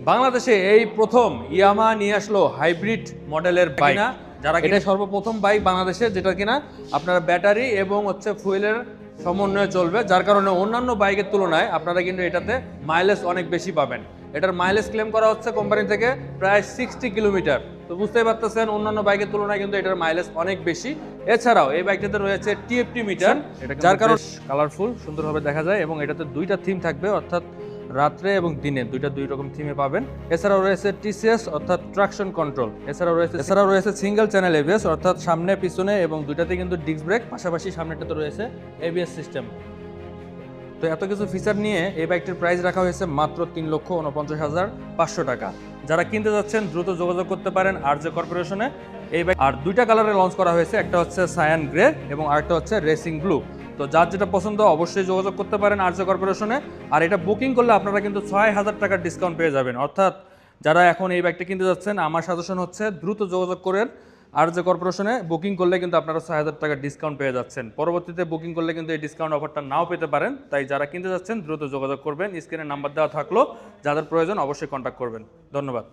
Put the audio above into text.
বাংলাদেশে এই প্রথম ইয়ামাহা নিয়ে আসলো হাইব্রিড মডেলের বাইক, যারা এটা সর্বপ্রথম বাইক বাংলাদেশে যেটা কিনা আপনার ব্যাটারি এবং হচ্ছে ফুয়েলের সমন্বয়ে চলবে, যার কারণে অন্যান্য বাইকের তুলনায় আপনারা কিন্তু এটাতে মাইলেজ অনেক বেশি পাবেন। এটার মাইলেজ ক্লেম করা হচ্ছে কোম্পানি থেকে প্রায় 60 কিলোমিটার। তো বুঝতেই পারতেছেন অন্যান্য বাইকের তুলনায় কিন্তু এটার মাইলেজ অনেক বেশি। এছাড়াও এই বাইকটাতে রয়েছে টিএফটি মিটার, যার কারণে কালারফুল সুন্দরভাবে দেখা যায় এবং এটাতে দুইটা থিম থাকবে, অর্থাৎ রাত্রে এবং দিনে দুই রকম থিমে পাবেন। এছাড়াও রয়েছে টিসিএস অর্থাৎ ট্রাকশন কন্ট্রোল। এছাড়াও রয়েছে সিঙ্গেল চ্যানেল এবিএস অর্থাৎ সামনে পিছনে এবং দুইটাতে কিন্তু ডিস্ক ব্রেক, পাশাপাশি সামনেটাতে রয়েছে এবিএস সিস্টেম। তো এত কিছু ফিচার নিয়ে এই বাইকটির প্রাইস রাখা হয়েছে মাত্র 3,49,500 টাকা। যারা কিনতে যাচ্ছেন দ্রুত যোগাযোগ করতে পারেন আরজে কর্পোরেশনে। এই বাইক আর দুইটা কালারে লঞ্চ করা হয়েছে, একটা হচ্ছে সায়ান গ্রে এবং আরেকটা হচ্ছে রেসিং ব্লু। তো যার যেটা পছন্দ অবশ্যই যোগাযোগ করতে পারেন আরজে কর্পোরেশনে। আর এটা বুকিং করলে আপনারা কিন্তু 6,000 টাকার ডিসকাউন্ট পেয়ে যাবেন। অর্থাৎ যারা এখন এই বাইকটা কিনতে যাচ্ছেন, আমার সাজেশন হচ্ছে দ্রুত যোগাযোগ করেন আরজে কর্পোরেশনে। বুকিং করলে কিন্তু আপনারা 6,000 টাকার ডিসকাউন্ট পেয়ে যাচ্ছেন। পরবর্তীতে বুকিং করলে কিন্তু এই ডিসকাউন্ট অফারটা নাও পেতে পারেন। তাই যারা কিনতে যাচ্ছেন দ্রুত যোগাযোগ করবেন। স্ক্রিনে নাম্বার দেওয়া থাকলো, যাদের প্রয়োজন অবশ্যই কন্ট্যাক্ট করবেন। ধন্যবাদ।